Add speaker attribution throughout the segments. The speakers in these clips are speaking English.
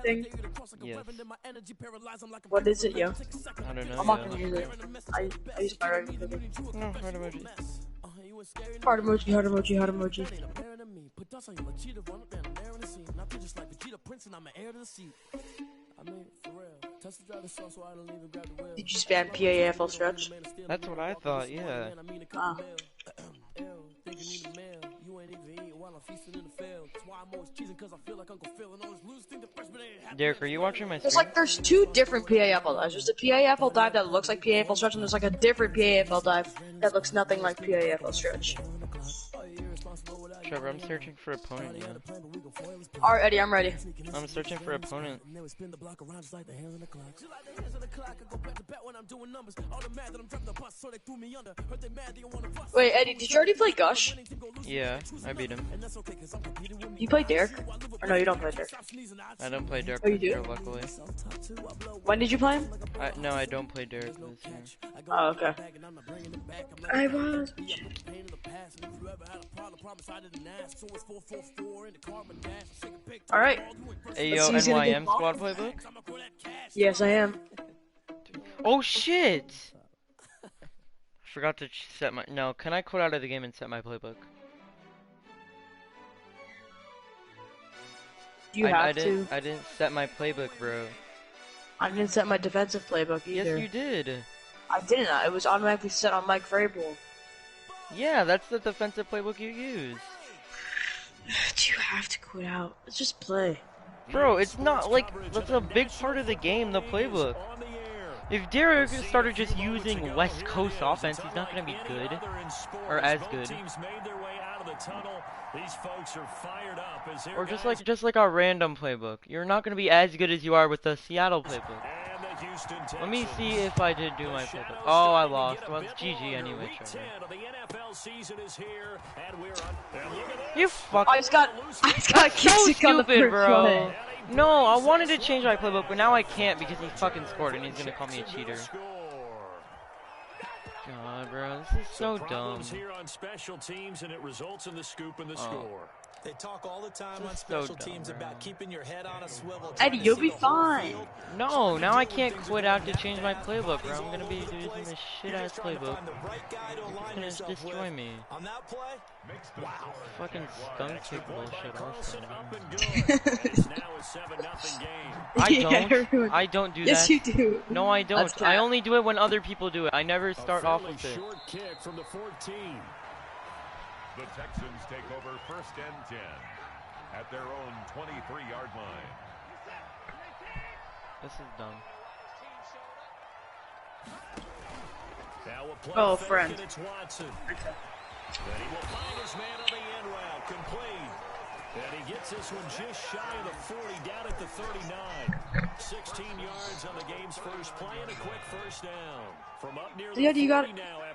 Speaker 1: thing?
Speaker 2: Yes.
Speaker 1: What is it, yo?
Speaker 2: I don't know.
Speaker 1: I'm not gonna use it. I use my regular thing.
Speaker 2: No, heart emoji.
Speaker 1: Heart emoji, heart emoji, heart emoji. Did you spam PAFL stretch?
Speaker 2: That's what I thought, yeah.
Speaker 1: Ah.
Speaker 2: Derek, are you watching my
Speaker 1: There's
Speaker 2: stream?
Speaker 1: there's two different PAFL dives. There's a PAFL dive that looks like PAFL stretch, and there's like a different PAFL dive that looks nothing like PAFL stretch.
Speaker 2: Trevor, I'm searching for opponent, yeah.
Speaker 1: Alright, Eddie, I'm ready.
Speaker 2: I'm searching for opponent.
Speaker 1: Wait, Eddie, did you already play Gush?
Speaker 2: Yeah, I beat him.
Speaker 1: You play Derek? Or no, you don't play Derek.
Speaker 2: I don't play Derek
Speaker 1: Oh, you
Speaker 2: this year,
Speaker 1: do?
Speaker 2: luckily.
Speaker 1: When did you play him?
Speaker 2: No, I don't play Derek this year.
Speaker 1: Oh, okay. I was. Alright.
Speaker 2: Ayo,
Speaker 1: Let's see who's gonna
Speaker 2: NYM
Speaker 1: get
Speaker 2: squad playbook?
Speaker 1: Yes, I am.
Speaker 2: Oh shit! Forgot to set my. No, can I quit out of the game and set my playbook?
Speaker 1: You have to.
Speaker 2: I didn't set my playbook, bro.
Speaker 1: I didn't set my defensive playbook either.
Speaker 2: Yes, you did.
Speaker 1: I didn't. It was automatically set on Mike Vrabel.
Speaker 2: Yeah, that's the defensive playbook you use.
Speaker 1: Do you have to quit out? Let's just play.
Speaker 2: Bro, it's not like that's a big part of the game, the playbook. If Derek started just using West Coast offense, he's not gonna be good or as good. Or just like a random playbook. You're not gonna be as good as you are with the Seattle playbook. Let me see if I did do my playbook. Oh, I lost. Well, it's GG anyway, Trevor. You fuck.
Speaker 1: I just got
Speaker 2: So
Speaker 1: kicked on the
Speaker 2: stupid,
Speaker 1: first
Speaker 2: bro.
Speaker 1: play.
Speaker 2: No, I wanted to change my playbook, but now I can't because he fucking scored and he's gonna call me a cheater. God, bro, this is so dumb.
Speaker 3: Here on special teams, and it results in the scoop and the score.
Speaker 4: They talk all the time on
Speaker 2: This is
Speaker 4: special
Speaker 2: so dumb,
Speaker 4: teams
Speaker 2: bro.
Speaker 4: about keeping your head on a swivel.
Speaker 1: Eddie, you'll be fine.
Speaker 2: No, now I can't quit out to change my playbook, bro. I'm gonna be using this shit-ass playbook. It's gonna destroy me.
Speaker 4: On that play, wow.
Speaker 2: Fucking skunk kick bullshit also. I don't do that.
Speaker 1: Yes, you do.
Speaker 2: No, I
Speaker 1: That's
Speaker 2: don't. I only do it when other people do it. I never start off with it.
Speaker 3: Short kick from the 14.
Speaker 5: The Texans take over 1st and 10 at their own 23-yard line.
Speaker 2: This is dumb.
Speaker 1: Oh, friend.
Speaker 3: It's Watson. And he will find his man on the end route, complete. And he gets this one just shy of the 40, down at the 39. 16 yards on the game's first play and a quick first down. From up near
Speaker 1: Yeah, you got.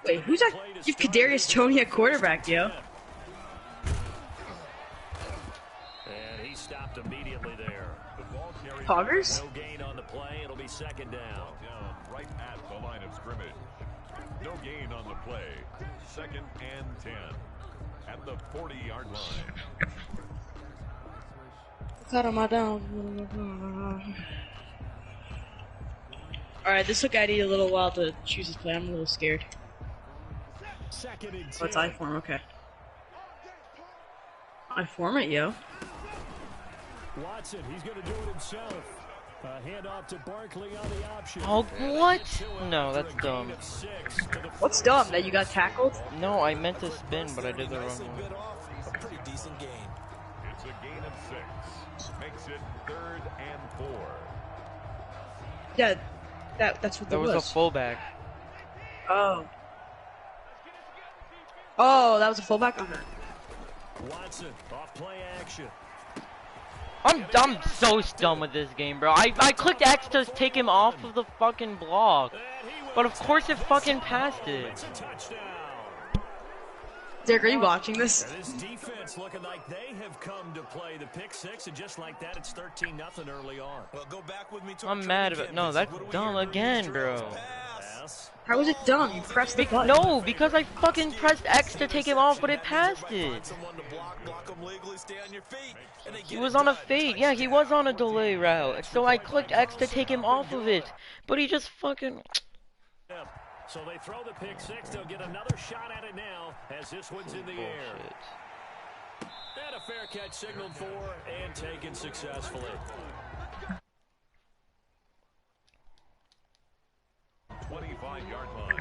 Speaker 1: Wait, who's that? Give Kadarius Toney at quarterback, yo.
Speaker 3: And he stopped immediately there.
Speaker 1: Poggers?
Speaker 3: No gain on the play. It'll be second down.
Speaker 5: Down right at the line of scrimmage. No gain on the play. 2nd and 10 at the 40-yard line.
Speaker 1: Cut him down. Alright, this took Eddie a little while to choose his play. I'm a little scared.
Speaker 3: 2nd and 10.
Speaker 1: What's I form? Okay. I form it, yo.
Speaker 3: Watson, he's going to do it himself. Hand off to Barkley on the option.
Speaker 2: Oh, what? No, that's dumb.
Speaker 1: What's dumb? That you got tackled?
Speaker 2: No, I meant to spin, but I did the wrong one.
Speaker 4: A pretty decent game.
Speaker 5: It's a gain of 6. Makes it 3rd and 4.
Speaker 1: Yeah, that's what
Speaker 2: That was a fullback.
Speaker 1: Oh. Oh, that was a fullback? Okay.
Speaker 3: Watson, off play action.
Speaker 2: I'm so dumb with this game, bro. I clicked X to take him off of the fucking block. But of course it fucking passed it.
Speaker 1: Derek, are you watching this?
Speaker 3: This defense looking like they have come to play the pick six, and just like that, it's 13-0 early on.
Speaker 4: Well, go back with me to
Speaker 2: I'm mad about no, that's dumb again, bro.
Speaker 1: How was it done? You pressed the button.
Speaker 2: No, because I fucking pressed X to take him off, but it passed it. He was on a fade. Yeah, he was on a delay route. So I clicked X to take him off of it, but he just fucking...
Speaker 3: So they throw the pick six. They'll get another shot at it now as this one's in the air. And a fair catch signaled for and taken successfully.
Speaker 5: 25-yard line.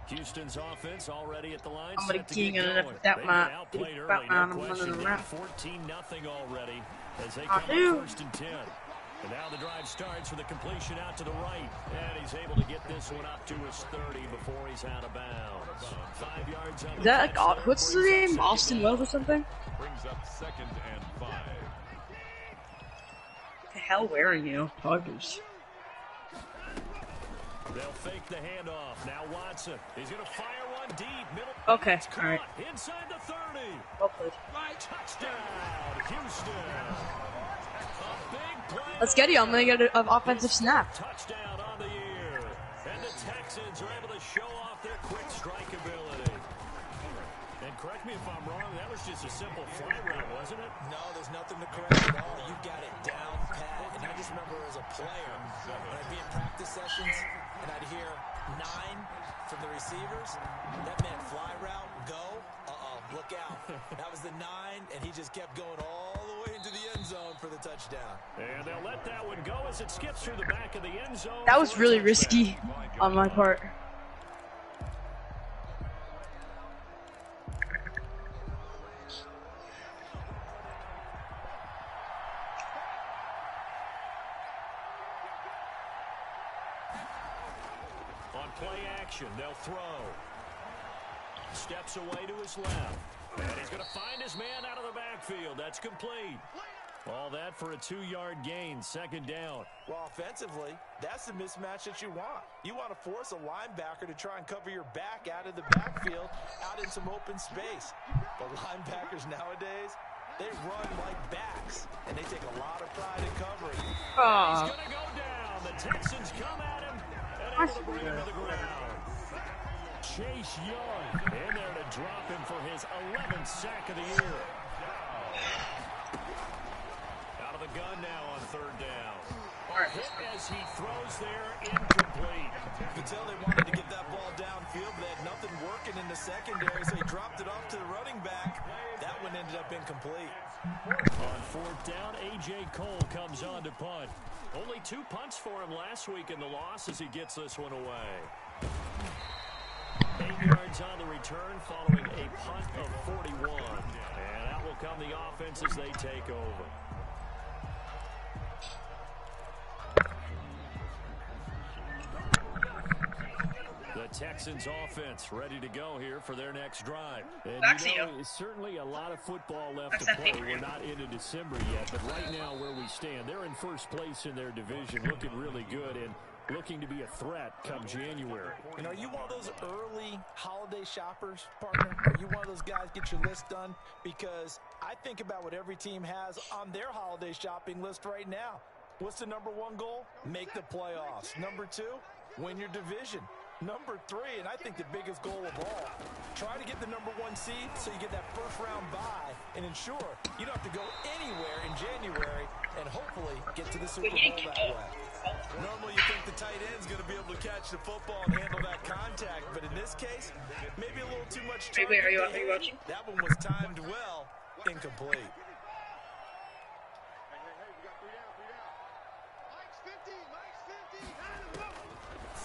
Speaker 3: Houston's offense already at the line.
Speaker 1: I'm gonna king it up that my Batman. I'm running around.
Speaker 3: 14-0 already as they come up first and 10. And now the drive starts with a completion out to the right. And he's able to get this one up to his 30 before he's out of bounds. 5 yards on the
Speaker 1: Is that like, what's his name? Austin Wells or something?
Speaker 5: Brings up 2nd and 5.
Speaker 1: What the hell, where are you? Huggers.
Speaker 3: They'll fake the handoff. Now Watson. He's going to fire one deep. Middle.
Speaker 1: Okay, alright.
Speaker 3: Inside the 30.
Speaker 1: Well played.
Speaker 3: Touchdown, Houston. A big play.
Speaker 1: Let's get it. I'm gonna get an offensive snap.
Speaker 3: Touchdown on the year. And the Texans are able to show off their quick strike ability. And correct me if I'm wrong, that was just a simple fly route, wasn't it?
Speaker 4: No, there's nothing to correct at all. You got it down pat. And I just remember as a player, when I'd be in practice sessions and I'd hear 9 from the receivers, that meant fly route, go, look out. That was the 9, and he just kept going all the way into the end zone for the touchdown.
Speaker 3: And they'll let that one go as it skips through the back of the end zone.
Speaker 1: That was really risky on my part.
Speaker 3: On play action, they'll throw. Steps away to his left. And he's going to find his man out of the backfield. That's complete. All that for a 2-yard gain, 2nd down.
Speaker 4: Well, offensively, that's the mismatch that you want. You want to force a linebacker to try and cover your back out of the backfield, out in some open space. But linebackers nowadays, they run like backs, and they take a lot of pride in covering.
Speaker 3: He's going to go down. The Texans come at him and able to bring him to the ground. Chase Young in there to drop him for his 11th sack of the year. Out of the gun now on 3rd down. Hit as he throws there, incomplete.
Speaker 4: You could tell they wanted to get that ball downfield, but they had nothing working in the secondary, so he dropped it off to the running back. That one ended up incomplete.
Speaker 3: On 4th down, A.J. Cole comes on to punt. Only 2 punts for him last week in the loss as he gets this one away. 8 yards on the return following a punt of 41. And out will come the offense as they take over. The Texans offense ready to go here for their next drive. And you know, certainly a lot of football left to play. We're not into December yet, but right now where we stand, they're in first place in their division, looking really good and looking to be a threat come January.
Speaker 4: And are you one of those early holiday shoppers, partner? Are you one of those guys get your list done? Because I think about what every team has on their holiday shopping list right now. What's the number 1 goal? Make the playoffs. Number 2, win your division. Number 3, and I think the biggest goal of all, try to get the number 1 seed so you get that first-round bye and ensure you don't have to go anywhere in January and hopefully get to the Super Bowl that way. Normally you think the tight end's going to be able to catch the football and handle that contact, but in this case, maybe a little too much time.
Speaker 1: Wait, are you watching?
Speaker 4: That one was timed well, incomplete.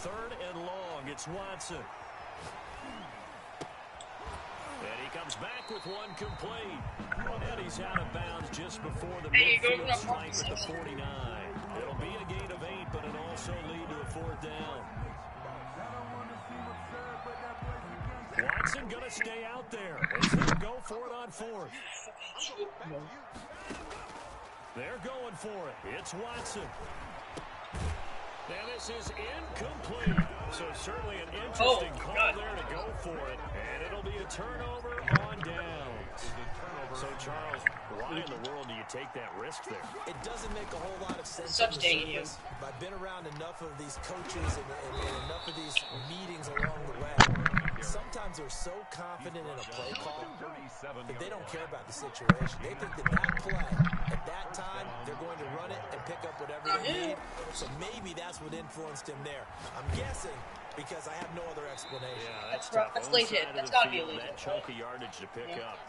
Speaker 3: Third and long, it's Watson. And he comes back with one complete. And he's out of bounds just before the midfield stripe at the 49. It'll be a gain of 8, but it'll also lead to a 4th down. Watson going to stay out there as they go for it on 4th. They're going for it. It's Watson. And this is incomplete. So certainly an interesting call there to go for it. And it'll be a turnover on downs. So, Charles, why in the world do you take that risk there?
Speaker 4: It doesn't make a whole lot of sense.
Speaker 1: Such dang you.
Speaker 4: I've been around enough of these coaches and enough of these meetings along the way. Sometimes they're so confident in a play call that they don't care about the situation. They think that play, at that time, they're going to run it and pick up whatever they need. So maybe that's what influenced him there. I'm guessing because I have no other explanation.
Speaker 3: Yeah, that's
Speaker 1: rough.
Speaker 3: tough.
Speaker 1: That's late hit. That's gotta be a late hit.
Speaker 3: That chunk of yardage to pick up.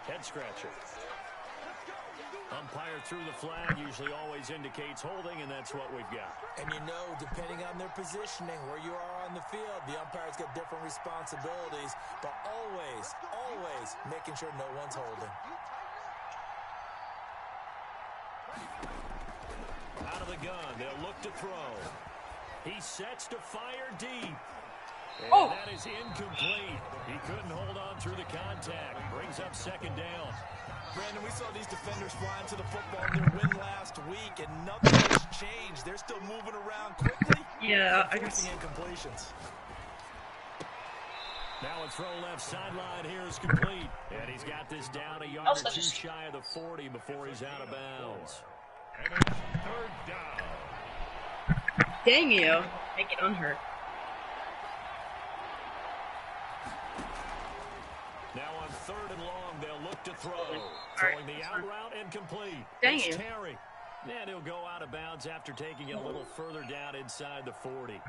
Speaker 3: Head scratcher. Umpire through the flag usually always indicates holding, and that's what we've got.
Speaker 4: And you know, depending on their positioning, where you are on the field, the umpire's got different responsibilities, but always making sure no one's holding.
Speaker 3: Out of the gun, they'll look to throw. He sets to fire deep. And that is incomplete. He couldn't hold on through the contact. Brings up second down.
Speaker 4: Brandon, we saw these defenders flying to the football in their win last week, and nothing has changed. They're still moving around quickly.
Speaker 1: Yeah, I
Speaker 4: guess. Incompletions.
Speaker 3: Now a throw left sideline here is complete. And he's got this down a yard or two shy of the 40 before he's out of bounds.
Speaker 5: And it's third down.
Speaker 1: Dang you. Make it unhurt.
Speaker 3: Now on third and long, they'll look to throw. Throwing the out route and complete.
Speaker 1: Dang
Speaker 3: it's
Speaker 1: you.
Speaker 3: Terry. And he'll go out of bounds after taking it a little further down inside the 40.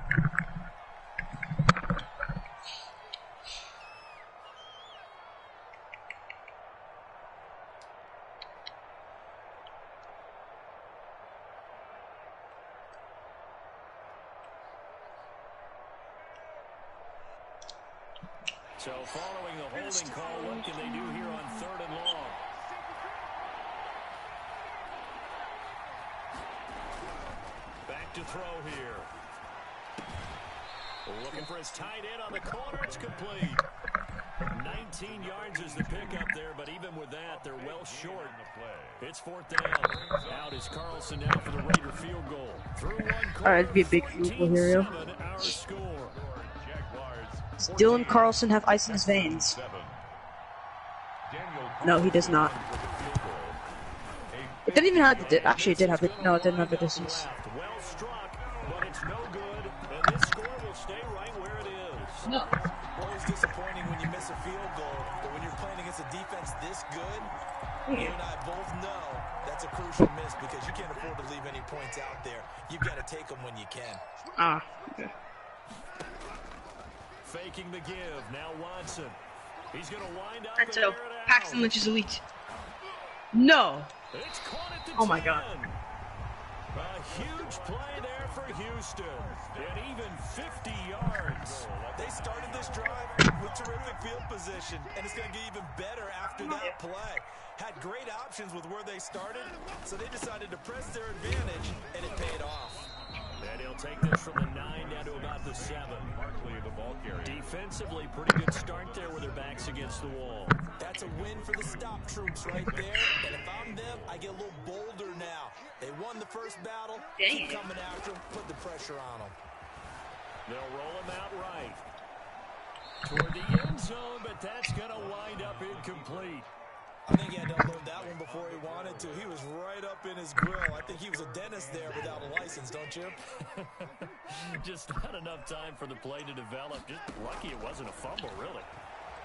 Speaker 3: So following the holding call, what can they do here on third and long? Back to throw here. Looking for his tight end on the corner. It's complete. 19 yards is the pickup there, but even with that, they're well short. It's fourth down. Out is Carlson now for the Raider field goal. Through one quarter,
Speaker 1: Alright, it'd be a big field goal here, yo.
Speaker 3: 14-7 our score.
Speaker 1: Does Dylan Carlson have ice in his veins? No, he does not. It didn't even have the actually it did have it. No, it didn't have the distance.
Speaker 3: Well struck, but it's no good, and this score will stay right where it is.
Speaker 1: No.
Speaker 4: Always disappointing when you miss a field goal, but when you're playing against a defense this good, you and I both know that's a crucial miss because you can't afford to leave any points out there. You've got to take them when you can.
Speaker 1: Okay.
Speaker 3: Faking the give. Now Watson. He's going to wind up.
Speaker 1: Alright, so Paxton Lynch is elite. No.
Speaker 3: It's caught at the
Speaker 1: Oh my
Speaker 3: 10.
Speaker 1: God.
Speaker 3: A huge play there for Houston. And even 50 yards.
Speaker 4: They started this drive with terrific field position, and it's going to get even better after that play. Had great options with where they started, so they decided to press their advantage, and it paid off.
Speaker 3: And he'll take this from the 9 down to about the 7.
Speaker 5: Barkley, the ball carrier.
Speaker 3: Defensively, pretty good start there with their backs against the wall.
Speaker 4: That's a win for the stop troops right there. And if I'm them, I get a little bolder now. They won the first battle. Keep coming after them. Put the pressure on them.
Speaker 3: They'll roll him out right. Toward the end zone, but that's going to wind up incomplete.
Speaker 4: I think he had to unload that one before he wanted to. He was right up in his grill. I think he was a dentist there without a license, don't you?
Speaker 3: Just not enough time for the play to develop. Just lucky it wasn't a fumble, really.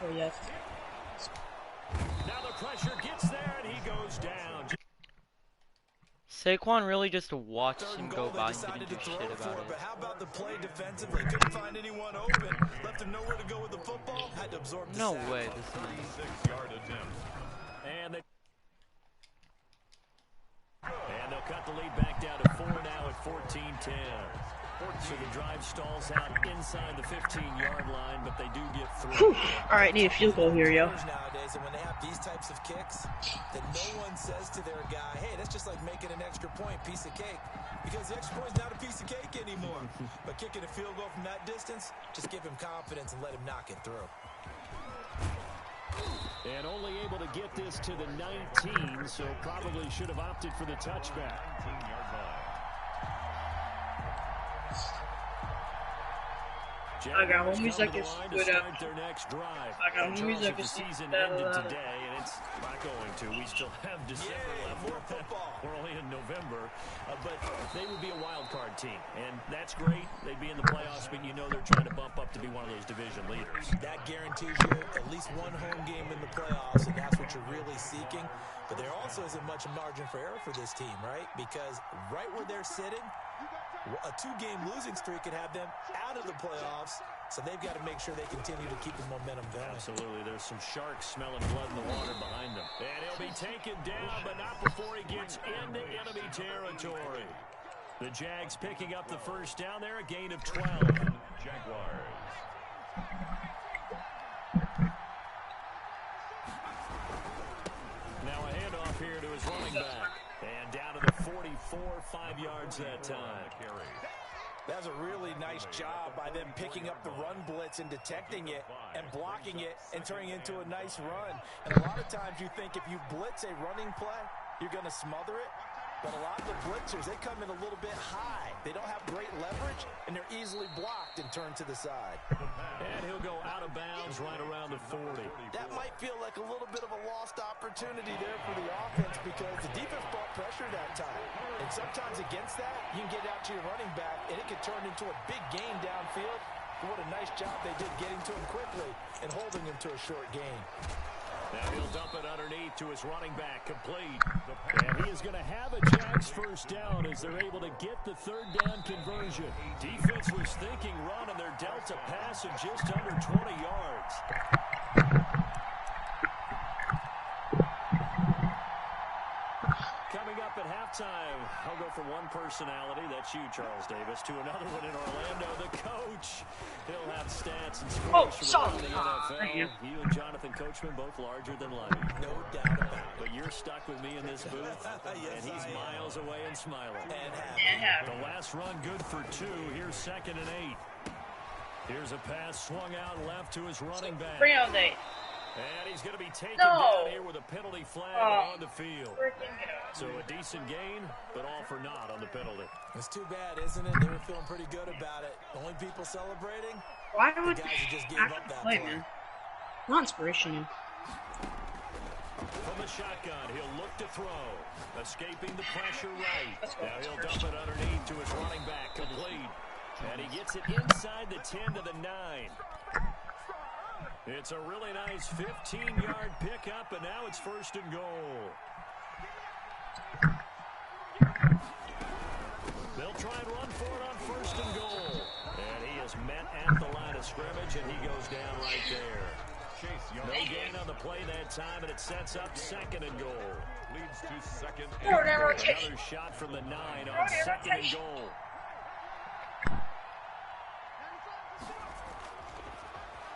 Speaker 1: Oh, yes.
Speaker 3: Now the pressure gets there, and he goes down.
Speaker 2: Saquon really just watched him go by and didn't do shit about it.
Speaker 4: But how about the play defensively? Couldn't find anyone open. Left him nowhere to go with the football. Had to absorb the
Speaker 2: No
Speaker 4: sack.
Speaker 2: way. This is
Speaker 5: 36-yard attempt.
Speaker 3: And they'll cut the lead back down to 4 now at 14-10. So the drive stalls out inside the 15-yard line, but they do get through.
Speaker 1: Alright, need a field goal here, yo.
Speaker 4: Nowadays, and when they have these types of kicks, that no one says to their guy, hey, that's just like making an extra point, piece of cake. Because the extra point's not a piece of cake anymore. But kicking a field goal from that distance, just give him confidence and let him knock it through.
Speaker 3: And only able to get this to the 19, so probably should have opted for the touchback.
Speaker 5: 19-yard line.
Speaker 1: I got homies that can split up.
Speaker 3: Their next drive.
Speaker 1: I got homies that can
Speaker 3: the season ended today, and it's not going to. We still have December left. We're only in November, but they would be a wild card team, and that's great. They'd be in the playoffs, but you know they're trying to bump up to be one of those division leaders.
Speaker 4: That guarantees you at least one home game in the playoffs, and that's what you're really seeking. But there also isn't much margin for error for this team, right? Because right where they're sitting, a 2-game losing streak could have them out of the playoffs, so they've got to make sure they continue to keep the momentum going.
Speaker 3: Absolutely. There's some sharks smelling blood in the water behind them. And he'll be taken down, but not before he gets into enemy territory. The Jags picking up the first down there, a gain of 12.
Speaker 5: Jaguars.
Speaker 3: Now a handoff here to his running back. And down to the 44, 5 yards that time.
Speaker 4: That's a really nice job by them picking up the run blitz and detecting it and blocking it and turning it into a nice run. And a lot of times you think if you blitz a running play, you're going to smother it. But a lot of the blitzers, they come in a little bit high. They don't have great leverage, and they're easily blocked and turned to the side.
Speaker 3: And he'll go out of bounds right around the 40.
Speaker 4: That might feel like a little bit of a lost opportunity there for the offense because the defense brought pressure that time. And sometimes against that, you can get out to your running back, and it can turn into a big gain downfield. But what a nice job they did getting to him quickly and holding him to a short gain.
Speaker 3: Now he'll dump it underneath to his running back, complete. And he is going to have a Jags first down as they're able to get the third down conversion. Defense was thinking run, and they're dealt a pass of just under 20 yards. Coming up at halftime, I'll go from one personality, that's you, Charles Davis, to another one in Orlando, the coach. He'll have stats and scores from around the NFL. You and Jonathan Coachman both larger than life.
Speaker 4: No doubt about it.
Speaker 3: But you're stuck with me in this booth,
Speaker 4: Yes,
Speaker 3: and he's miles away and smiling.
Speaker 4: And happy.
Speaker 3: The last run good for 2. Here's 2nd and 8. Here's a pass swung out left to his running back.
Speaker 1: 3 on 8.
Speaker 3: And he's going to be taken down here with a penalty flag on the field. So a decent gain, but all for naught on the penalty.
Speaker 4: It's too bad, isn't it? They were feeling pretty good about it. The only people celebrating,
Speaker 1: Why would
Speaker 4: the guys who just gave up that
Speaker 1: play,
Speaker 4: play.
Speaker 1: man? Not inspirational.
Speaker 3: From the shotgun, he'll look to throw. Escaping the pressure right. Now he'll dump it underneath to his running back, complete. And he gets it inside the 10 to the 9. It's a really nice 15-yard pickup, and now it's 1st and goal. They'll try and run for it on 1st and goal. And he is met at the line of scrimmage, and he goes down right there. No gain on the play that time, and it sets up 2nd and goal.
Speaker 5: Leads to 2nd and
Speaker 3: Another shot from the 9 on 2nd and goal.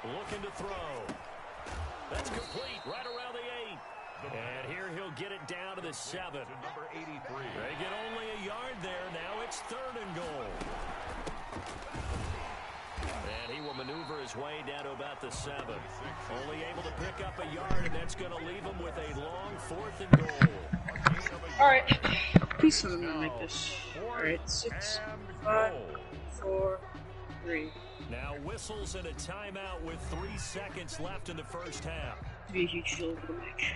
Speaker 3: Looking to throw. That's complete right around the 8. And here he'll get it down to the 7.
Speaker 5: To number 83.
Speaker 3: They get only a yard there. Now it's 3rd and goal. And he will maneuver his way down to about the 7. Only able to pick up a yard, and that's going to leave him with a long 4th and goal.
Speaker 1: Alright. Please tell me to make this. Alright, 6, 5, 4, 3.
Speaker 3: Now whistles and a timeout with 3 seconds left in the first half.
Speaker 1: To be a huge deal for the match.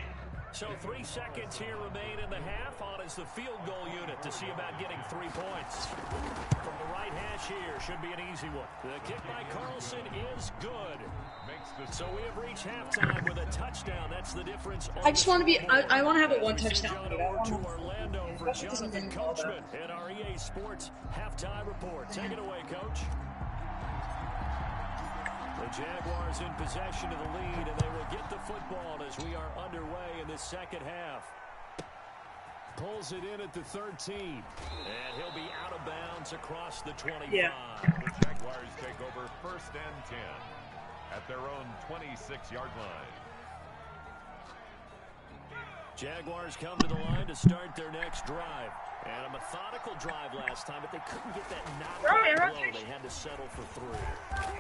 Speaker 3: So 3 seconds here remain in the half. On is the field goal unit to see about getting 3 points. From the right hash here, should be an easy one. The kick by Carlson is good. So we have reached halftime with a touchdown. That's the difference.
Speaker 1: I just want to be. I want to have a 1 touchdown.
Speaker 3: To Orlando for Jonathan Coachman in our EA Sports halftime report. Take it away, Coach. The Jaguars in possession of the lead, and they will get the football as we are underway in this second half. Pulls it in at the 13. And he'll be out of bounds across the 25.
Speaker 5: The Jaguars take over 1st and 10 at their own 26-yard line.
Speaker 3: Jaguars come to the line to start their next drive. And a methodical drive last time, but they couldn't get that knockdown blow. They had to settle for 3.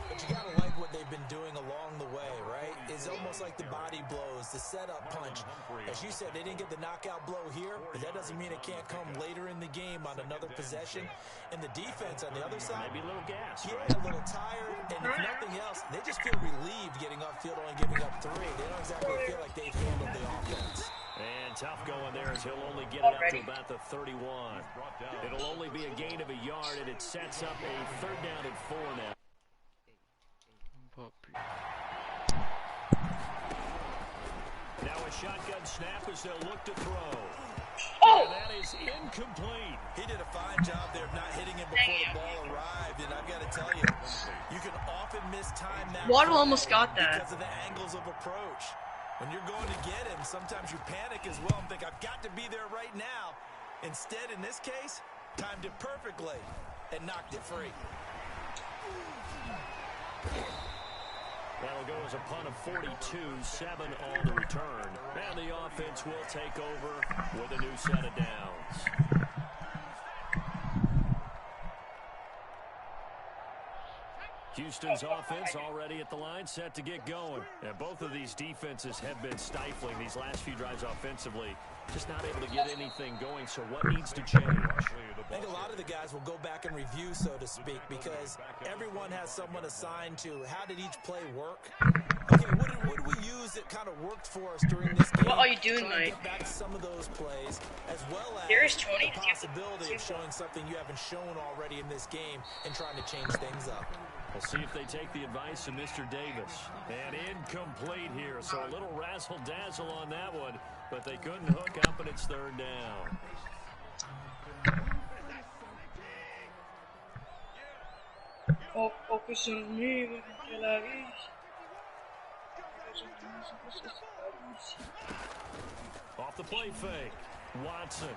Speaker 4: But you gotta like what they've been doing along the way, right? is almost like the body blows, the setup punch. As you said, they didn't get the knockout blow here, but that doesn't mean it can't come later in the game on another possession. And the defense on the other side,
Speaker 3: maybe a little gas,
Speaker 4: yeah,
Speaker 3: right?
Speaker 4: a little tired, and if nothing else, they just feel relieved getting upfield, only giving up 3. They don't exactly feel like they've handled the offense.
Speaker 3: And tough going there as he'll only get it up to about the 31. It'll only be a gain of a yard, and it sets up a 3rd down and 4 now. Now a shotgun snap as they'll look to throw.
Speaker 1: Oh!
Speaker 3: And that is incomplete.
Speaker 4: He did a fine job there of not hitting him before the ball arrived, and I've got to tell you, you can often mistime that.
Speaker 1: Waddle almost got that.
Speaker 4: Because of the angles of approach. When you're going to get him, sometimes you panic as well and think, I've got to be there right now. Instead, in this case, timed it perfectly and knocked it free.
Speaker 3: That'll go as a punt of 42, 7 on the return. And the offense will take over with a new set of downs. Houston's offense already at the line, set to get going. And both of these defenses have been stifling these last few drives offensively. Just not able to get anything going, so what needs to change?
Speaker 4: I think a lot of the guys will go back and review, so to speak, because everyone has someone assigned to how did each play work. Okay, what did we use that kind of worked for us during this game?
Speaker 1: What are you doing,
Speaker 4: Try and
Speaker 1: mate?
Speaker 4: get back some of those plays, as well as
Speaker 1: There is 20.
Speaker 4: the possibility of showing something you haven't shown already in this game and trying to change things up.
Speaker 3: We'll see if they take the advice of Mr. Davis. And incomplete here, so a little razzle-dazzle on that one, but they couldn't hook up, and it's 3rd down. Off the play fake, Watson.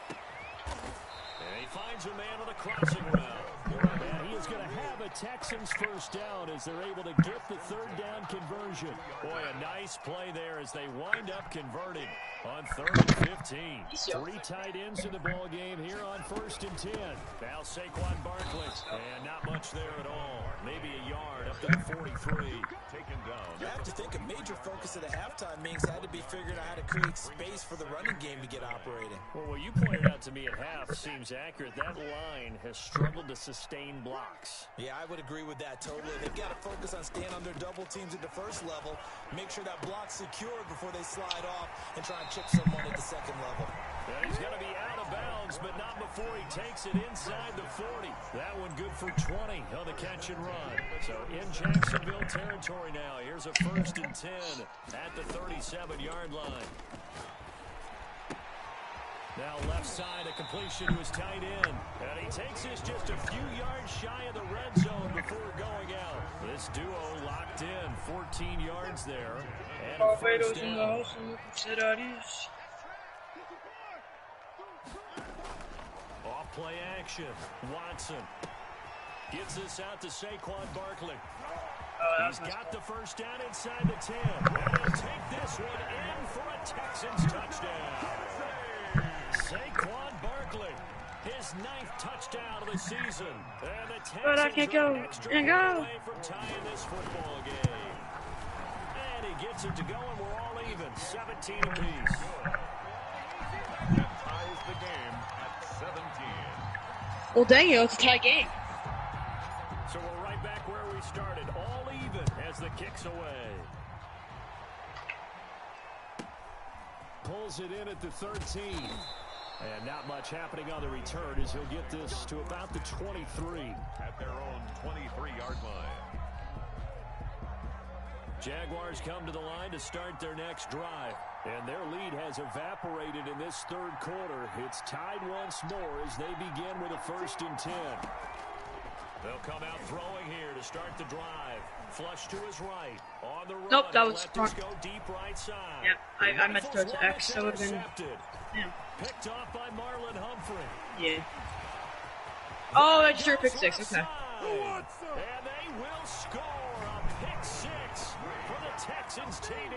Speaker 3: And he finds a man on a crossing route. And he is going to have a Texans 1st down as they're able to get the 3rd down conversion. Boy, a nice play there as they wind up converting on 3rd and 15. 3 tight ends in the ball game here on 1st and 10. Now Saquon Barkley. And not much there at all. Maybe a yard up to the 43.
Speaker 5: Taken down.
Speaker 4: You have to think a major focus of the halftime means had to be figuring out how to create space for the running game to get operating.
Speaker 3: Well, what you pointed out to me at half seems accurate. That line has struggled to sustain blocks.
Speaker 4: Yeah, I would agree with that totally. They've got to focus on staying on their double teams at the 1st level, make sure that block's secured before they slide off and try and chip someone at the 2nd level.
Speaker 3: Yeah, he's going to be out of bounds, but not before he takes it inside the 40. That one good for 20 on the catch and run. So in Jacksonville territory now. Here's a 1st and 10 at the 37-yard line. Now left side, a completion to his tight end. And he takes this just a few yards shy of the red zone before going out. This duo locked in, 14 yards there. And a 1st down. Off play action. Watson gets this out to Saquon Barkley. He's got the 1st down inside the 10. And he'll take this one in for a Texans touchdown. Saquon Barkley, his 9th touchdown of the season. And the Texans
Speaker 1: But I can't go.
Speaker 3: extra
Speaker 1: And go.
Speaker 3: away from tying this football game. And he gets it to go, and we're all even, 17 apiece.
Speaker 5: That ties the game at 17.
Speaker 1: Well, dang it, it's a tie game.
Speaker 3: So we're right back where we started, all even as the kick's away. Pulls it in at the 13. And not much happening on the return as he'll get this to about the 23.
Speaker 5: At their own 23-yard line.
Speaker 3: Jaguars come to the line to start their next drive. And their lead has evaporated in this 3rd quarter. It's tied once more as they begin with a 1st and 10. They'll come out throwing here to start the drive. Flush to his right. On the run.
Speaker 1: Nope, that was
Speaker 3: wrong.
Speaker 1: wrong.
Speaker 3: Go deep right side.
Speaker 1: Yeah, I meant to throw to X. That would have been. Yeah.
Speaker 3: Picked off by Marlon Humphrey.
Speaker 1: Yeah. Oh, I just threw a pick 6. Okay.
Speaker 3: And they will score a pick 6 for the Texans TD.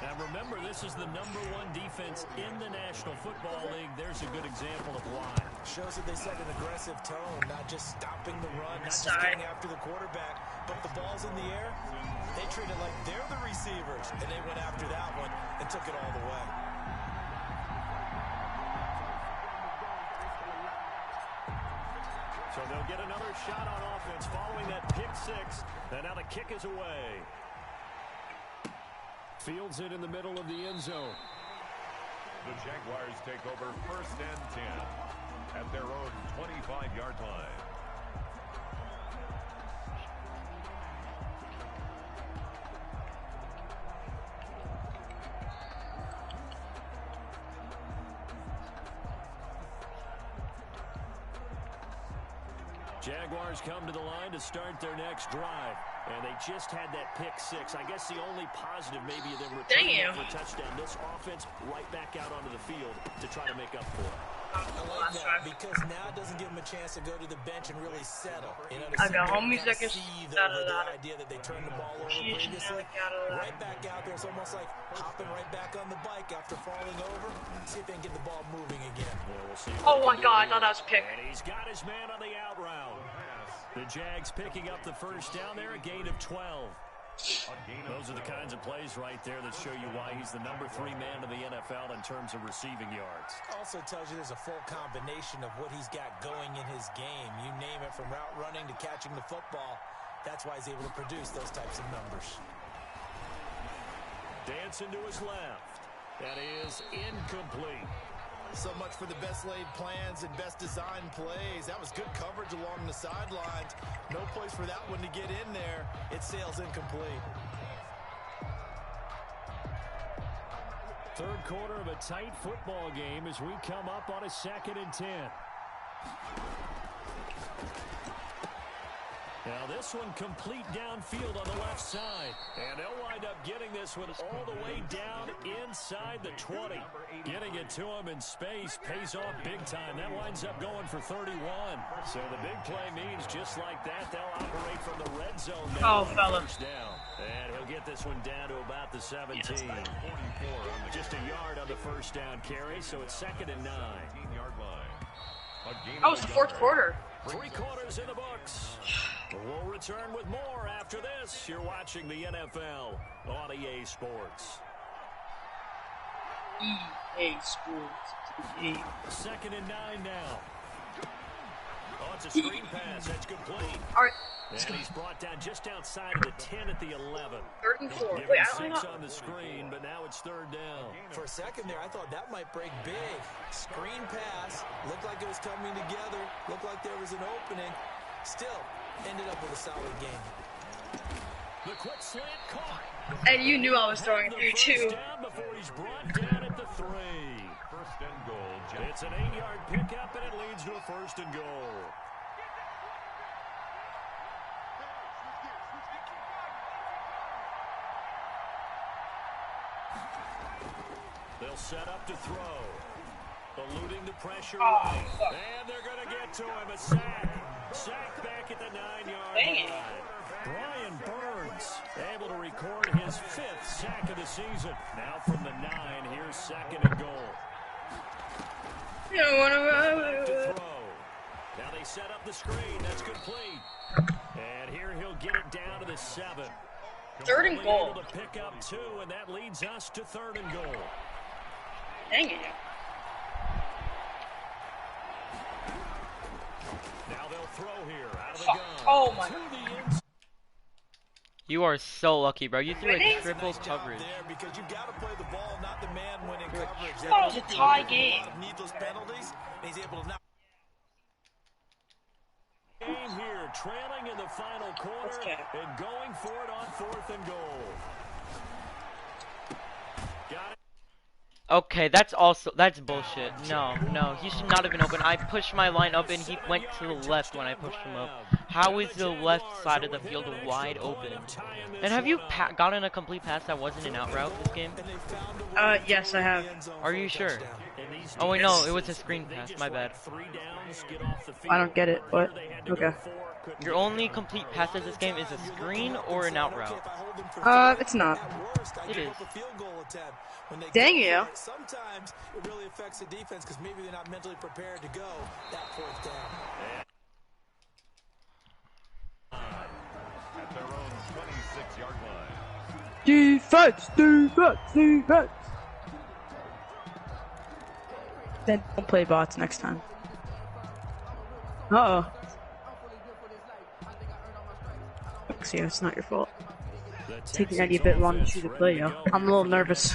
Speaker 3: And remember, this is the #1 defense in the National Football League. There's a good example of why.
Speaker 4: Shows that they set an aggressive tone, not just stopping the run, not just getting after the quarterback, but the ball's in the air. They treat it like they're the receivers, and they went after that one and took it all the way.
Speaker 3: So they'll get another shot on offense following that pick six, and now the kick is away. Fields it in the middle of the end zone.
Speaker 5: The Jaguars take over 1st and 10 at their own 25-yard line.
Speaker 3: Jaguars come to the line to start their next drive. And they just had that pick six. I guess the only positive maybe of them returning for a touchdown. This offense right back out onto the field to try to make up for it.
Speaker 4: I like that because now it doesn't give them a chance to go to the bench and really settle. You know,
Speaker 1: I got homies that can
Speaker 4: see the idea that they turned the ball over previously. Right back out there, it's almost like hopping right back on the bike after falling over. See if they can get the ball moving again.
Speaker 3: Well, we'll see
Speaker 1: oh my God, I thought that was a pick.
Speaker 3: And he's got his man on the out route. The Jags picking up the first down there, a gain of 12. Those are the kinds of plays right there that show you why he's the #3 man in the NFL in terms of receiving yards.
Speaker 4: Also tells you there's a full combination of what he's got going in his game. You name it, from route running to catching the football. That's why he's able to produce those types of numbers.
Speaker 3: Dancing to his left. That is incomplete.
Speaker 4: So much for the best laid plans and best designed plays. That was good coverage along the sidelines. No place for that one to get in there. It sails incomplete.
Speaker 3: Third quarter of a tight football game as we come up on a 2nd and 10. Now this one complete downfield on the left side. And they'll wind up getting this one all the way down inside the 20. Getting it to him in space pays off big time. That winds up going for 31. So the big play means just like that, they'll operate from the red zone now.
Speaker 1: Oh, fella.
Speaker 3: Down. And he'll get this one down to about the 17. Just a yard on the first down carry, so it's 2nd and 9.
Speaker 1: Oh, it's the 4th quarter.
Speaker 3: 3 quarters in the books. We'll return with more after this. You're watching the NFL on EA Sports.
Speaker 1: EA Sports.
Speaker 3: 2nd and 9 now. Oh, it's a screen pass. That's complete.
Speaker 1: All right.
Speaker 3: And he's brought down just outside of the 10 at the 11.
Speaker 1: 3rd and 4.
Speaker 3: Given
Speaker 1: Wait, I
Speaker 3: 6
Speaker 1: don't
Speaker 3: on the screen, but now it's 3rd down.
Speaker 4: For a second there, I thought that might break big. Screen pass. Looked like it was coming together. Looked like there was an opening. Still, ended up with a solid game.
Speaker 3: The quick slant caught.
Speaker 1: And you knew I was throwing it
Speaker 3: The
Speaker 1: through
Speaker 3: first
Speaker 1: too.
Speaker 3: down before he's brought down at the 3.
Speaker 5: 1st and goal.
Speaker 3: It's an 8-yard pickup, and it leads to a 1st and goal. They'll set up to throw. Eluding the pressure right. And they're going to get to him. A sack. Sack back at the 9-yard line. Brian Burns able to record his 5th sack of the season. Now from the 9, here's 2nd and goal.
Speaker 1: You don't want
Speaker 3: Back to
Speaker 1: to.
Speaker 3: throw. Now they set up the screen. That's complete. And here he'll get it down to the 7.
Speaker 1: 3rd and goal.
Speaker 3: Able to pick up 2, and that leads us to 3rd and goal.
Speaker 1: Dang it.
Speaker 3: Now they'll throw here out of the gun.
Speaker 1: Oh my.
Speaker 3: To the inside.
Speaker 2: You are so lucky, bro. You threw
Speaker 1: Really?
Speaker 2: a triple coverage.
Speaker 4: There, because you got to play the ball, not the man winning coverage.
Speaker 1: That was a tie game.
Speaker 4: A lot of needless penalties, and he's able to knock.
Speaker 3: Game here, trailing in the final quarter and going for it on 4th and goal. Got it.
Speaker 2: Okay, that's bullshit. No, he should not have been open. I pushed my line up and he went to the left when I pushed him up. How is the left side of the field wide open? And have you gotten a complete pass that wasn't an out route this game?
Speaker 1: Yes, I have.
Speaker 2: Are you sure? Oh wait, no, it was a screen pass. My bad.
Speaker 1: I don't get it, but okay.
Speaker 2: Your only complete passes this game is a screen or an out route.
Speaker 1: It's not.
Speaker 2: It is.
Speaker 1: Dang you.
Speaker 4: Sometimes it really affects the defense because maybe they're not mentally prepared to go that fourth down.
Speaker 5: At their own 26-yard line.
Speaker 1: Defense, defense, defense. Then don't play bots next time. Uh-oh. See, it's not your fault. Taking any bit long to shoot the play, yo. I'm a little nervous.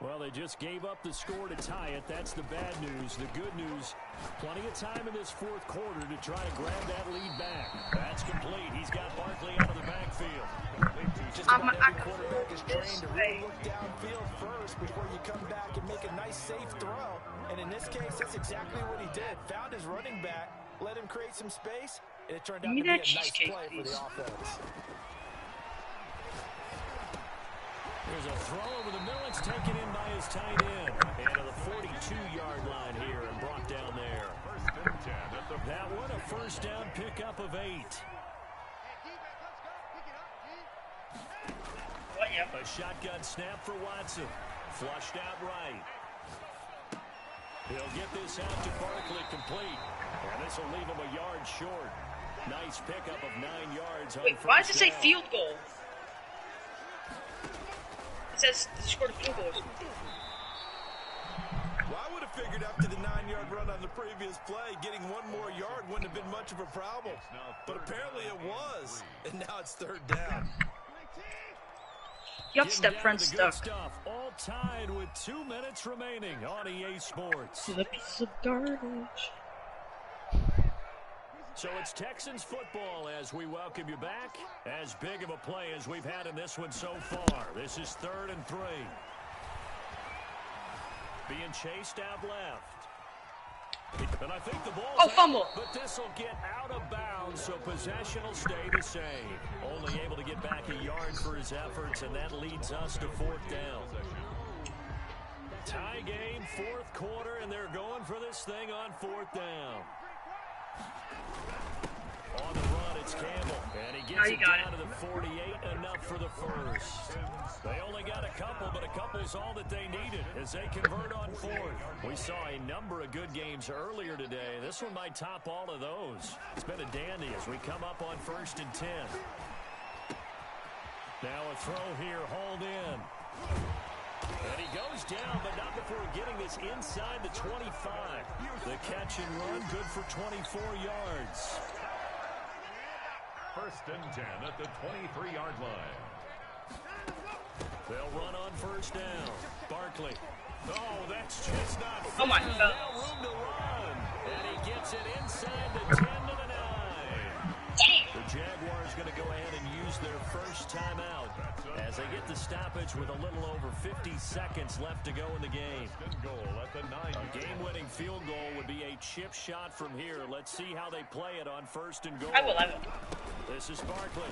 Speaker 3: Well, they just gave up the score to tie it. That's the bad news. The good news, plenty of time in this fourth quarter to try to grab that lead back. That's complete. He's got Barkley out of the backfield.
Speaker 4: Just about every quarterback is trained to really look downfield first before you come back and make a nice, safe throw. And in this case, that's exactly what he did. Found his running back, let him create some space, and it turned out to be a nice play for the offense.
Speaker 3: There's a throw over the middle. It's taken in by his tight end. And to the 42-yard line here and brought down there. That one a first down pickup of 8. A shotgun snap for Watson. Flushed out right. He'll get this out to Barkley complete. And this will leave him a yard short. Nice pickup of 9 yards.
Speaker 1: Wait, why does it say field goal? It says he scored a field goal.
Speaker 4: Well, I would have figured after the 9-yard run on the previous play, getting one more yard wouldn't have been much of a problem. But apparently it was. And now it's third down.
Speaker 1: Yup, step friend stuck.
Speaker 3: Stuff, all tied with 2 minutes remaining on EA Sports.
Speaker 1: This is a piece of garbage.
Speaker 3: So it's Texans football as we welcome you back. As big of a play as we've had in this one so far. This is 3rd and 3. Being chased out left. And I think the ball's
Speaker 1: fumble.
Speaker 3: But this will get out of bounds, so possession will stay the same. Only able to get back a yard for his efforts, and that leads us to 4th down. Tie game, 4th quarter, and they're going for this thing on 4th down. On the run, it's Campbell, and he gets it down to the 48, enough for the first. They only got a couple, but a couple's all that they needed as they convert on 4th. We saw a number of good games earlier today. This one might top all of those. It's been a dandy as we come up on 1st and 10. Now a throw here, hauled in. And he goes down, but not before getting this inside the 25. The catch and run, good for 24 yards.
Speaker 5: 1st and 10 at the 23-yard line.
Speaker 3: They'll run on 1st down. Barkley. Oh, that's just not fair.
Speaker 1: Oh my God.
Speaker 3: Room to run. And he gets it inside the 10 to the 9. The Jaguars going to go ahead and use their first timeout as they get the stoppage with a little over 50 seconds left to go in the game. A game-winning field goal would be a chip shot from here. Let's see how they play it on 1st and goal.
Speaker 1: I will.
Speaker 3: This is Barkley.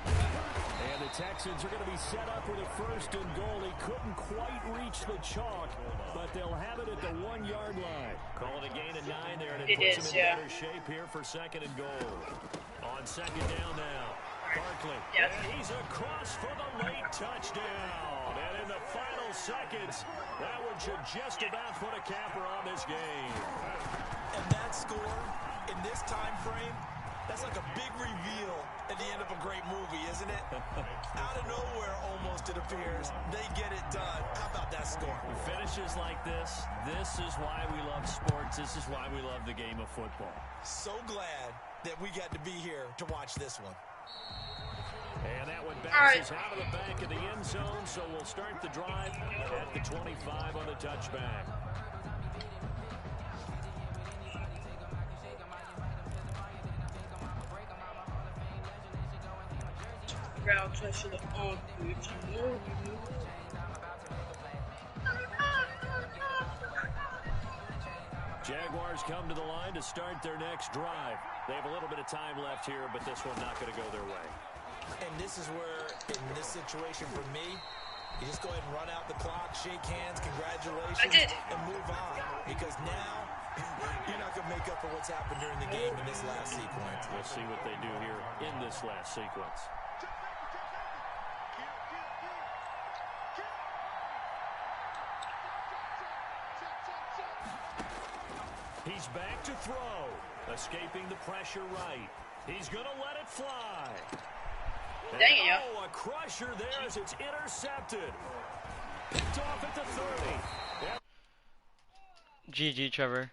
Speaker 3: And the Texans are going to be set up with a 1st and goal. He couldn't quite reach the chalk, but they'll have it at the 1-yard line. Calling a gain of 9 there, and it puts them in better shape here for 2nd and goal. On 2nd down now, Barkley.
Speaker 1: Yes.
Speaker 3: And he's across for the late touchdown. And in the final seconds, that one should just about put a capper on this game.
Speaker 4: And that score, in this time frame, that's like a big reveal at the end of a great movie, isn't it? Out of nowhere, almost, it appears. They get it done. How about that score?
Speaker 3: Finishes like this is why we love sports. This is why we love the game of football.
Speaker 4: So glad that we got to be here to watch this one.
Speaker 3: And that one bounces out of the back of the end zone, so we'll start the drive at the 25 on the touchback. Jaguars come to the line to start their next drive. They have a little bit of time left here, but this one not going to go their way.
Speaker 4: And this is where, in this situation for me, you just go ahead and run out the clock, shake hands, congratulations, and move on. Because now You're not going to make up for what's happened during the game in this last sequence.
Speaker 3: We'll see what they do here in this last sequence. He's back to throw. Escaping the pressure right. He's going to let it fly.
Speaker 1: Dang it, yeah.
Speaker 3: Oh, a crusher there as it's intercepted. Picked off at the 30.
Speaker 2: GG, Trevor.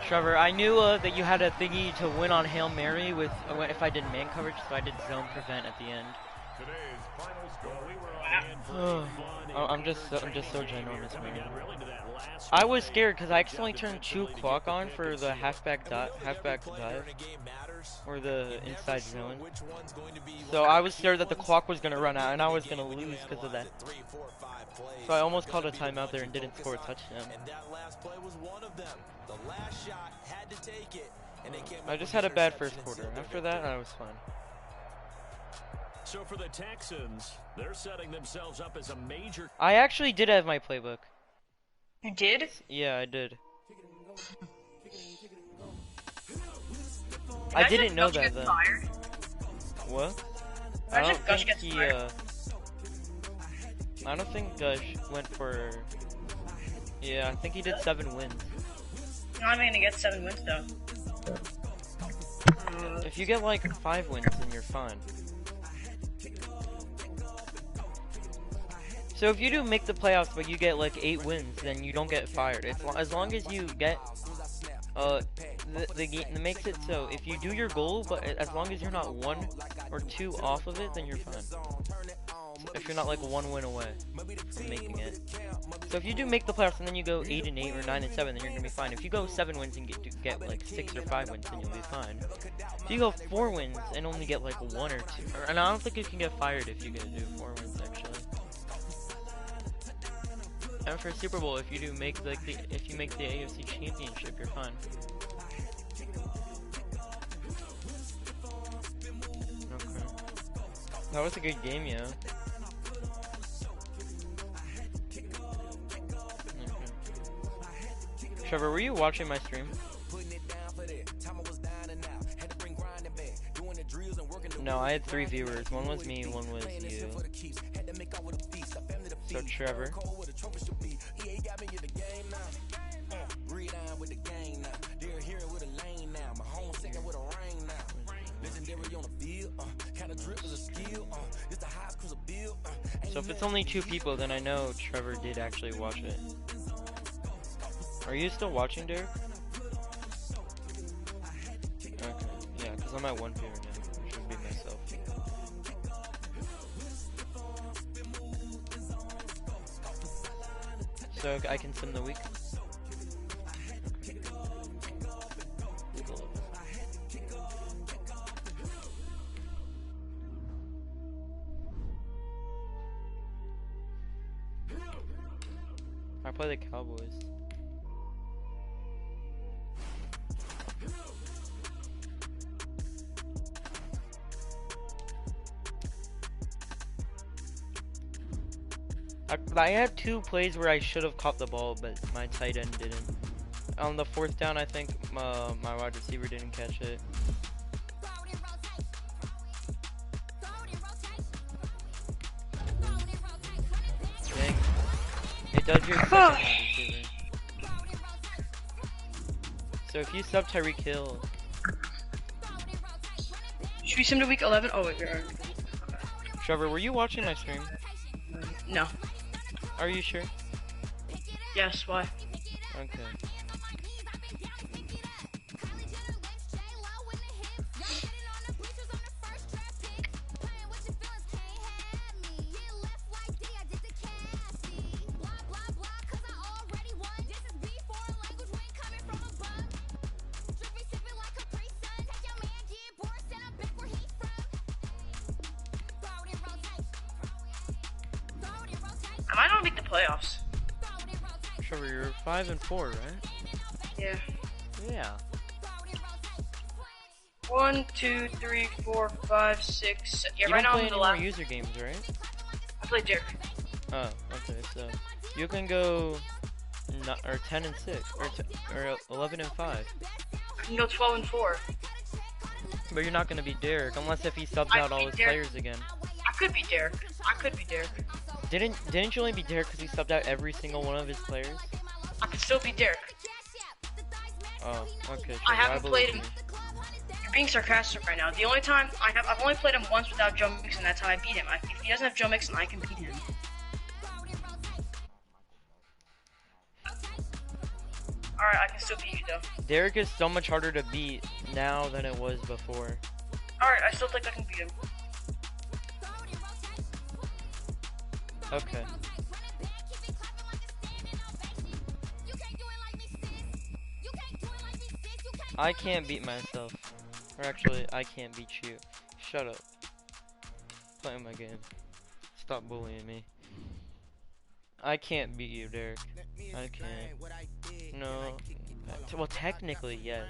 Speaker 2: Trevor, I knew that you had a thingy to win on Hail Mary with if I did man coverage, so I did zone prevent at the end.
Speaker 5: Today's final score.
Speaker 2: I'm just so ginormous, man. I was scared because I accidentally turned 2 clock on for the halfback dive, or the inside zone. So I was scared that the clock was gonna run out and I was gonna lose because of that. So I almost called a timeout there and didn't score a touchdown. I just had a bad first quarter. After that, I was fine.
Speaker 3: So for the Texans, they're setting themselves up as a major.
Speaker 2: I actually did have my playbook.
Speaker 1: You did?
Speaker 2: Yeah, I did. I didn't know that though. What? I don't think he, I don't think Gush went for... Yeah, I think he did 7 wins.
Speaker 1: I'm not gonna get 7 wins though.
Speaker 2: If you get like 5 wins, then you're fine. So if you do make the playoffs but you get like 8 wins, then you don't get fired. As long as you get the game makes it so if you do your goal, but as long as you're not 1 or 2 off of it, then you're fine. So if you're not like 1 win away from making it. So if you do make the playoffs and then you go 8 and 8 or 9 and 7, then you're gonna be fine. If you go 7 wins and get like 6 or 5 wins, then you'll be fine. If you go 4 wins and only get like 1 or 2, and I don't think you can get fired if you do 4 wins actually. And for Super Bowl, if you do make like if you make the AFC Championship, you're fine. Okay. That was a good game, yeah. Okay. Trevor, were you watching my stream? No, I had 3 viewers. One was me, one was you. So Trevor. So if it's only 2 people, then I know Trevor did actually watch it. Are you still watching, Derek? Okay, yeah, because I'm at 1 viewer now, which would be myself. So I can sim the week? I play the Cowboys. I had 2 plays where I should have caught the ball, but my tight end didn't. On the 4th down, I think my wide receiver didn't catch it. Dang. It does your second wide receiver. So if you sub Tyreek Hill...
Speaker 1: Should we sim to week 11? Oh wait, we are.
Speaker 2: Trevor, were you watching my stream?
Speaker 1: No.
Speaker 2: Are you sure?
Speaker 1: Yes, why?
Speaker 2: Okay.
Speaker 1: I might not make the playoffs.
Speaker 2: Trevor, you're 5 and 4, right?
Speaker 1: Yeah.
Speaker 2: Yeah.
Speaker 1: 1, 2, 3, 4, 5, 6. Yeah,
Speaker 2: You
Speaker 1: right
Speaker 2: don't
Speaker 1: now
Speaker 2: play
Speaker 1: I'm in
Speaker 2: any
Speaker 1: the
Speaker 2: more
Speaker 1: last.
Speaker 2: user games, right?
Speaker 1: I play Derek.
Speaker 2: Oh, okay, so you can go or 10 and 6, or 11 and 5.
Speaker 1: I can go 12 and 4.
Speaker 2: But you're not gonna be Derek unless if he subs
Speaker 1: I
Speaker 2: out
Speaker 1: could
Speaker 2: all
Speaker 1: be
Speaker 2: his
Speaker 1: Derek.
Speaker 2: players again.
Speaker 1: I could be Derek. I could be Derek.
Speaker 2: Didn't you only be Derek because he subbed out every single one of his players?
Speaker 1: I could still be Derek.
Speaker 2: Oh, okay. Sure,
Speaker 1: I haven't played
Speaker 2: believe
Speaker 1: him.
Speaker 2: you.
Speaker 1: You're being sarcastic right now. The only time I've only played him once without Joe Mixon. That's how I beat him. If he doesn't have Joe Mixon, I can beat him. Alright, I can still beat you though.
Speaker 2: Derek is so much harder to beat now than it was before.
Speaker 1: Alright, I still think I can beat him.
Speaker 2: Okay. I can't beat myself. Or actually, I can't beat you. Shut up. Playing my game. Stop bullying me. I can't beat you, Derek. I can't. No. Well, technically, yes.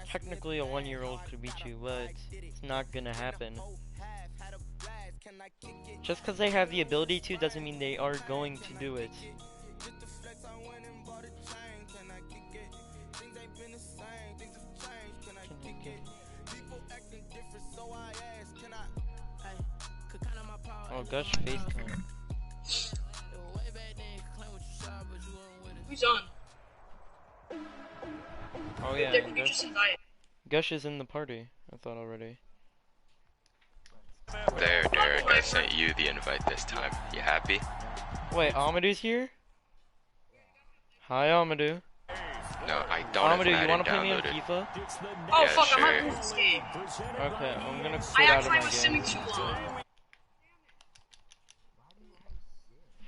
Speaker 2: Technically, a 1-year-old could beat you, but it's not gonna happen. Just because they have the ability to doesn't mean they are going to do it. Oh, Gush FaceTime.
Speaker 1: Who's on?
Speaker 2: Oh yeah,
Speaker 1: Derek, you just invite.
Speaker 2: Gush is in the party, I thought already.
Speaker 6: There, Derek, I sent you the invite this time. You happy?
Speaker 2: Wait, Amadou's here? Hi, Amadou.
Speaker 6: No, I don't have
Speaker 2: Amadou, you
Speaker 6: Madden
Speaker 2: wanna play me in
Speaker 6: downloaded.
Speaker 2: FIFA?
Speaker 1: Oh
Speaker 6: Yeah,
Speaker 1: fuck,
Speaker 6: sure.
Speaker 1: I'm not playing this game.
Speaker 2: Okay, I'm gonna
Speaker 1: I
Speaker 2: quit out of
Speaker 1: actually
Speaker 2: my
Speaker 1: was
Speaker 2: game.
Speaker 1: simming too long.